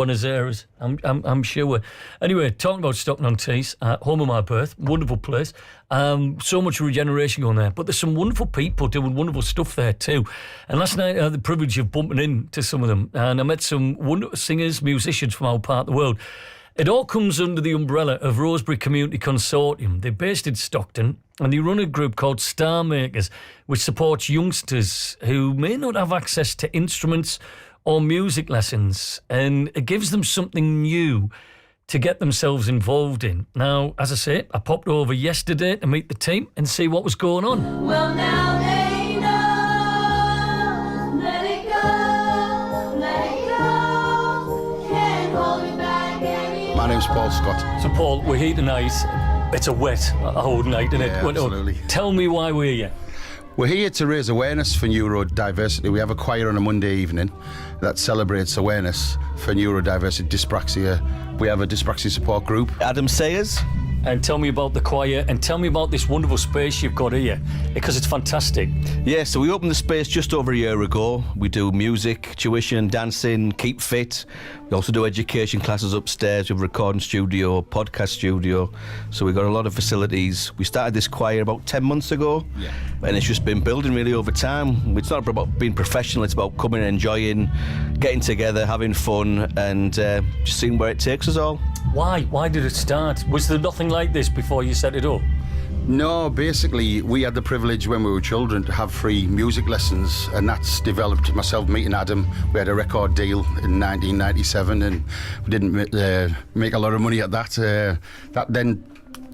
Buenos Aires, I'm sure. Anyway, talking about Stockton-on-Tees, home of my birth, wonderful place. So much regeneration going there, but there's some wonderful people doing wonderful stuff there too. And last night I had the privilege of bumping into some of them, and I met some wonderful singers, musicians from our part of the world. It all comes under the umbrella of Rosebery Community Consortium. They're based in Stockton, and they run a group called StarmakerZ, which supports youngsters who may not have access to instruments or music lessons, and it gives them something new to get themselves involved in. Now, as I say, I popped over yesterday to meet the team and see what was going on. Well, now they know, let it go, can't hold it back anymore. My name's Paul Scott. So, Paul, we're here tonight. It's a wet, old night, isn't it? Yeah, absolutely. Tell me why we're here. We're here to raise awareness for neurodiversity. We have a choir on a Monday evening that celebrates awareness for neurodiversity, dyspraxia. We have a dyspraxia support group. Adam Sayers. And tell me about the choir, and tell me about this wonderful space you've got here, because it's fantastic. Yeah, so we opened the space just over a year ago. We do music, tuition, dancing, keep fit. We also do education classes upstairs. We have a recording studio, podcast studio. So we've got a lot of facilities. We started this choir about 10 months ago, and it's just been building really over time. It's not about being professional, it's about coming and enjoying, getting together, having fun, and just seeing where it takes us all. Why? Why did it start? Was there nothing like this before you set it up? No, basically, we had the privilege when we were children to have free music lessons, and that's developed. Myself meeting Adam, we had a record deal in 1997, and we didn't make a lot of money at that. That then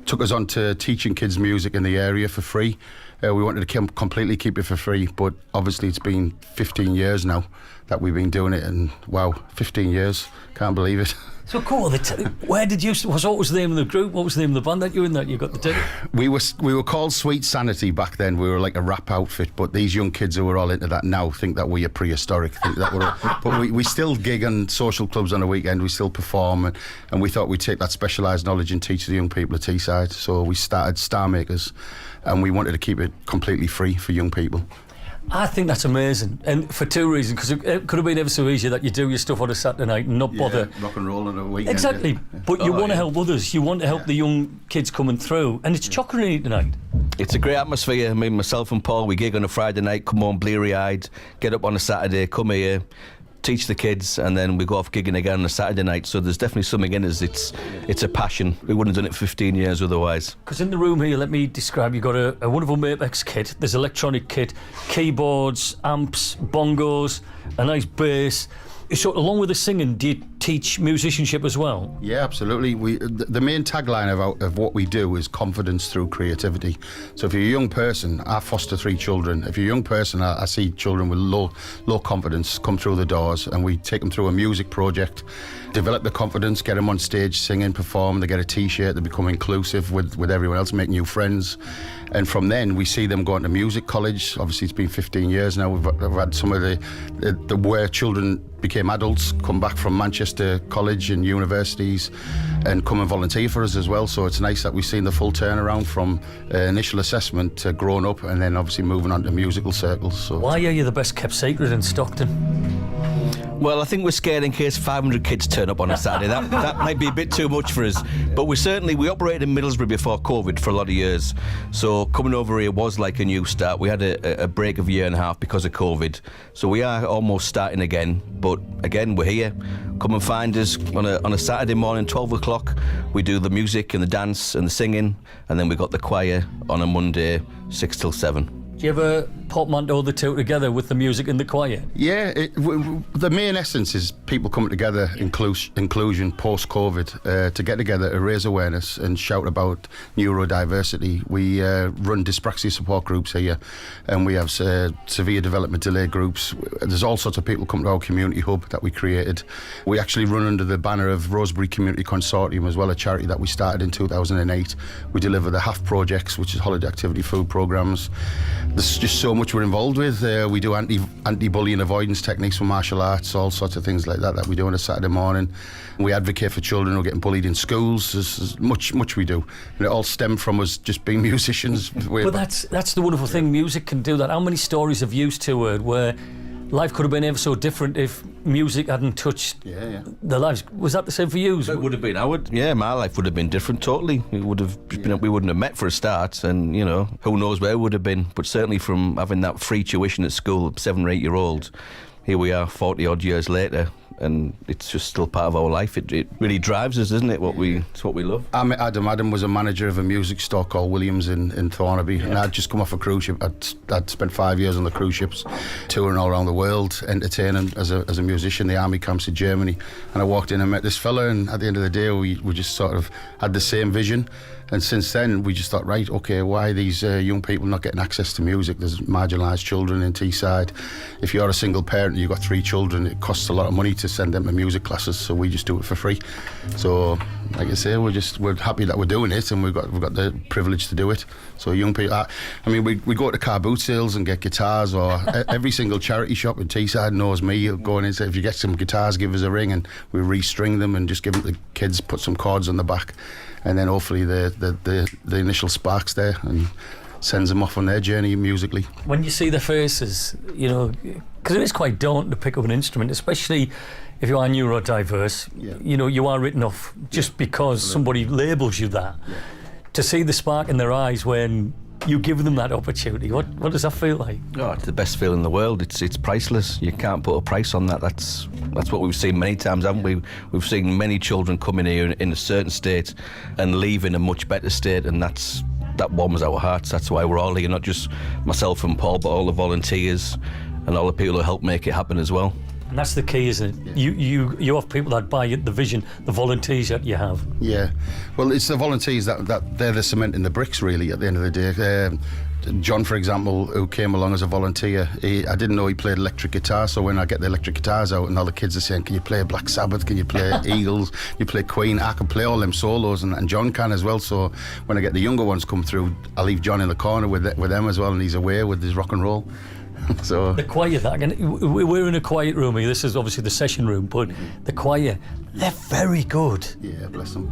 took us on to teaching kids music in the area for free. We wanted to completely keep it for free, but obviously it's been 15 years now that we've been doing it, and wow, 15 years, can't believe it. So cool. Where did you? What was the name of the group? What was the name of the band that you were in that you got the ticket? We were called Sweet Sanity back then. We were like a rap outfit, but these young kids who are all into that now think that we are prehistoric. Think that but we still gig on social clubs on the weekend. We still perform, and we thought we'd take that specialised knowledge and teach the young people at Teesside. So we started StarmakerZ, and we wanted to keep it completely free for young people. I think that's amazing, and for two reasons, because it could have been ever so easy that you do your stuff on a Saturday night and not bother. Rock and roll on a weekend. Exactly, but you want to help others, you want to help the young kids coming through, and it's chocolate tonight. It's a great atmosphere. I mean, myself and Paul, we gig on a Friday night, come home bleary-eyed, get up on a Saturday, come here, teach the kids, and then we go off gigging again on a Saturday night. So there's definitely something in us. It's a passion. We wouldn't have done it 15 years otherwise. Because in the room here, let me describe, you've got a wonderful Mapex kit. There's electronic kit, keyboards, amps, bongos, a nice bass. So along with the singing, do you teach musicianship as well? Yeah, absolutely. The main tagline of what we do is confidence through creativity. So if you're a young person, I foster 3 children. If you're a young person, I see children with low confidence come through the doors, and we take them through a music project, develop the confidence, get them on stage singing, perform, they get a t-shirt, they become inclusive with everyone else, make new friends. And from then we see them going to music college. Obviously it's been 15 years now. We've had some of the where children became adults come back from Manchester College and universities and come and volunteer for us as well. So it's nice that we've seen the full turnaround from initial assessment to growing up and then obviously moving on to musical circles. So why are you the best kept secret in Stockton? Well, I think we're scared in case 500 kids turn up on a Saturday. That might be a bit too much for us. But we operated in Middlesbrough before COVID for a lot of years. So coming over here was like a new start. We had a break of a year and a half because of COVID. So we are almost starting again. But again, we're here. Come and find us on a Saturday morning, 12 o'clock. We do the music and the dance and the singing. And then we got the choir on a Monday, 6 till 7. Do you ever portmanteau the two together with the music and the choir? Yeah, the main essence is people coming together, inclusion post-COVID, to get together to raise awareness and shout about neurodiversity. We run dyspraxia support groups here, and we have severe development delay groups. There's all sorts of people come to our community hub that we created. We actually run under the banner of Rosebery Community Consortium as well, a charity that we started in 2008. We deliver the HAF projects, which is holiday activity food programs. There's just so much we're involved with. We do anti-bullying avoidance techniques for martial arts, all sorts of things like that we do on a Saturday morning. We advocate for children who are getting bullied in schools. There's much we do. And it all stemmed from us just being musicians. But that's the wonderful thing. Music can do that. How many stories have you two heard where life could have been ever so different if music hadn't touched their lives. Was that the same for you? It would have been. My life would have been different totally. We wouldn't have met for a start, and who knows where we would have been. But certainly from having that free tuition at school, 7 or 8 year old, here we are 40 odd years later, and it's just still part of our life. It really drives us, isn't it? It's what we love. I met Adam. Adam was a manager of a music store called Williams in Thornaby, and I'd just come off a cruise ship. I'd spent 5 years on the cruise ships, touring all around the world, entertaining as a musician, the army camps in Germany. And I walked in and met this fella, and at the end of the day, we just sort of had the same vision. And since then, we just thought, right, okay, why are these young people not getting access to music? There's marginalised children in Teesside. If you're a single parent and you've got 3 children, it costs a lot of money to send them to music classes, so we just do it for free. So, like I say, we're happy that we're doing it, and we've got the privilege to do it. So young people, we go to car boot sales and get guitars, or every single charity shop in Teesside knows me going in and say, if you get some guitars, give us a ring, and we restring them and just give them to the kids, put some chords on the back. And then hopefully the initial spark's there and sends them off on their journey musically. When you see their faces, because it is quite daunting to pick up an instrument, especially if you are neurodiverse. You are written off just because somebody labels you that. To see the spark in their eyes when you give them that opportunity, what does that feel like? Oh, it's the best feeling in the world. It's priceless. You can't put a price on that. That's what we've seen many times, haven't we? We've seen many children come in here in a certain state and leave in a much better state, and that warms our hearts. That's why we're all here, not just myself and Paul, but all the volunteers and all the people who help make it happen as well. And that's the key, isn't it? You have people that buy the vision, the volunteers that you have. Yeah, well, it's the volunteers that they're the cement in the bricks, really, at the end of the day. John, for example, who came along as a volunteer, I didn't know he played electric guitar, so when I get the electric guitars out and all the kids are saying, can you play Black Sabbath, can you play Eagles, you play Queen, I can play all them solos, and John can as well. So when I get the younger ones come through, I leave John in the corner with them as well, and he's away with his rock and roll. So the choir, we're in a quiet room here. This is obviously the session room, but the choir, they're very good. Yeah, bless them.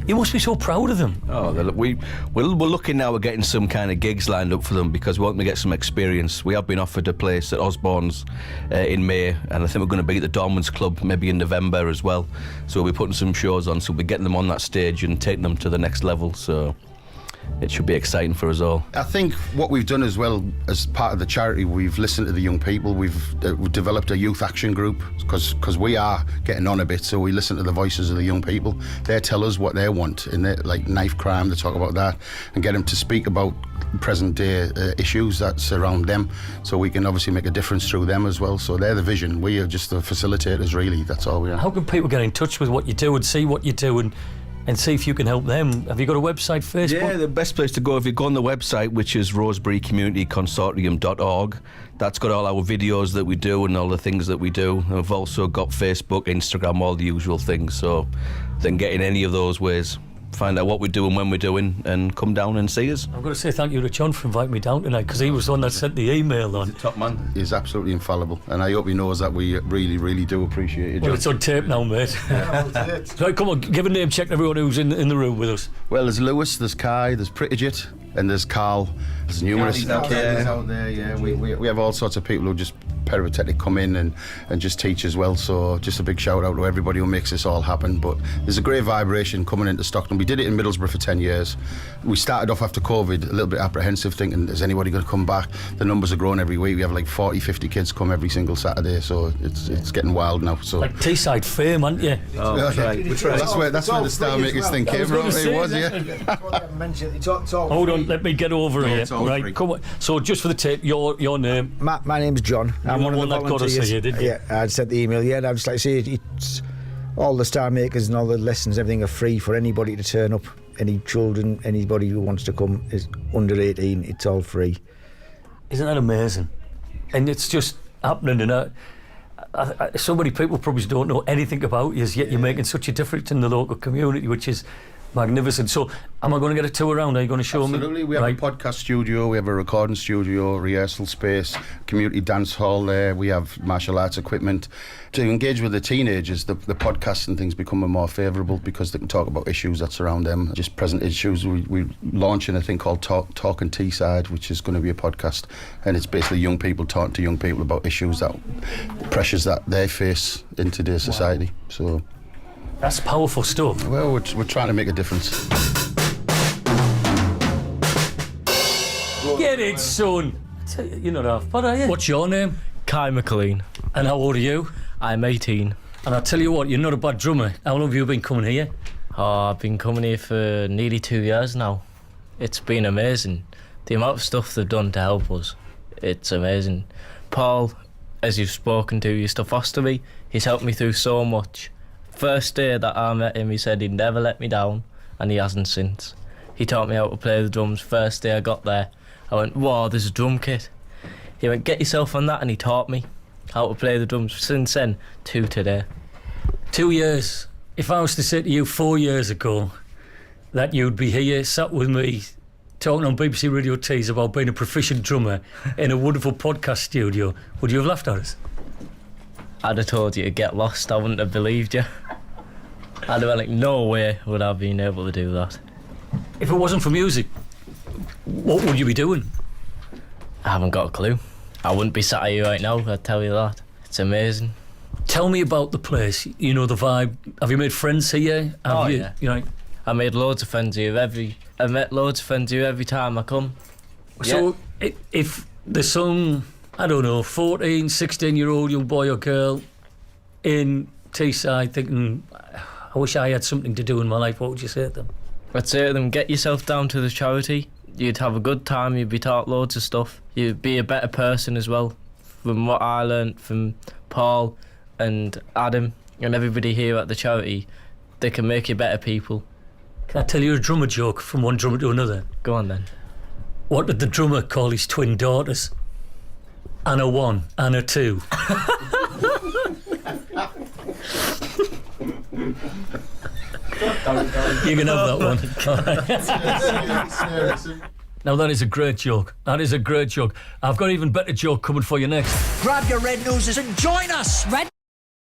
You must be so proud of them. Oh, we're looking now at getting some kind of gigs lined up for them, because we want them to get some experience. We have been offered a place at Osborne's in May, and I think we're going to be at the Dormans Club maybe in November as well. So we'll be putting some shows on, so we'll be getting them on that stage and taking them to the next level. So it should be exciting for us all. I think what we've done as well, as part of the charity, we've listened to the young people. We've developed a youth action group, because we are getting on a bit, so we listen to the voices of the young people. They tell us what they want, and like knife crime, they talk about that, and get them to speak about present day issues that surround them, so we can obviously make a difference through them as well. So they're the vision. We are just the facilitators, really. That's all we are. How can people get in touch with what you do and see what you do and see if you can help them? Have you got a website, Facebook? Yeah, the best place to go, if you go on the website, which is roseberycommunityconsortium.org, that's got all our videos that we do and all the things that we do. And we've also got Facebook, Instagram, all the usual things. So then get in any of those ways, find out what we're doing, when we're doing, and come down and see us. I've got to say thank you to John for inviting me down tonight, because he was the one that sent the email on. He's a top man. He's absolutely infallible, and I hope he knows that we really, really do appreciate it, John. Well, it's on tape now, mate. Right, come on, give a name check to everyone who's in the room with us. Well, there's Lewis, there's Kai, there's Prittigit, and there's Carl. There's numerous out there. out there. Yeah, we have all sorts of people who just peripatetic come in and just teach as well. So just a big shout out to everybody who makes this all happen. But there's a great vibration coming into Stockton. We did it in Middlesbrough for 10 years. We started off after COVID a little bit apprehensive, thinking, is anybody going to come back? The numbers are growing every week. We have like 40, 50 kids come every single Saturday, so it's getting wild now. So like Teesside fame, aren't you? Oh, that's right. That's where the StarmakerZ thing came from. It was, yeah. Hold on, let me get over here. Right, come on. So just for the tape, your name. My name's John. I'm one of the that got us volunteers. here, didn't you? Yeah, I'd sent the email. Yeah, I'd just like to say it's all the StarmakerZ and all the lessons, everything are free for anybody to turn up. Any children, anybody who wants to come is under 18. It's all free. Isn't that amazing? And it's just happening. And so many people probably don't know anything about you, yet you're making such a difference in the local community, which is Magnificent. So, am I going to get a tour around? Are you going to show me? Absolutely. We have a podcast studio, we have a recording studio, rehearsal space, community dance hall there. We have martial arts equipment. To engage with the teenagers, the podcasts and things become more favourable because they can talk about issues that surround them, just present issues. We're launching a thing called Talk and Teesside, which is going to be a podcast, and it's basically young people talking to young people about issues pressures that they face in today's society. So That's powerful stuff. well, we're trying to make a difference. Get it, son. You're not half bad, are you? What's your name? Kai McLean. And how old are you? I'm 18. And I tell you what, you're not a bad drummer. How long have you been coming here? Oh, I've been coming here for nearly 2 years now. It's been amazing. The amount of stuff they've done to help us, it's amazing. Paul, as you've spoken to, used to foster me. He's helped me through so much. First day that I met him, he said he'd never let me down, and he hasn't since. He taught me how to play the drums first day I got there. I went, whoa, there's a drum kit. He went, get yourself on that, and he taught me how to play the drums. Since then, 2 today. 2 years. If I was to say to you 4 years ago that you'd be here, sat with me, talking on BBC Radio Tees about being a proficient drummer in a wonderful podcast studio, would you have laughed at us? I'd have told you to get lost. I wouldn't have believed you. I'd have been like, no way would I have been able to do that. If it wasn't for music, what would you be doing? I haven't got a clue. I wouldn't be sat here right now, I'd tell you that. It's amazing. Tell me about the place, you know, the vibe. Have you made friends here? Have you, Yeah. You know, I made loads of friends here I met loads of friends here every time I come. so if there's some, I don't know, 14, 16-year-old young boy or girl in Teesside thinking, I wish I had something to do in my life, what would you say to them? I'd say to them, get yourself down to the charity. You'd have a good time, you'd be taught loads of stuff. You'd be a better person as well. From what I learnt from Paul and Adam and everybody here at the charity, they can make you better people. Can I tell you a drummer joke from one drummer to another? Go on then. What did the drummer call his twin daughters? Anna 1, Anna 2. You can have that one. Now that is a great joke. That is a great joke. I've got an even better joke coming for you next. Grab your red noses and join us. Red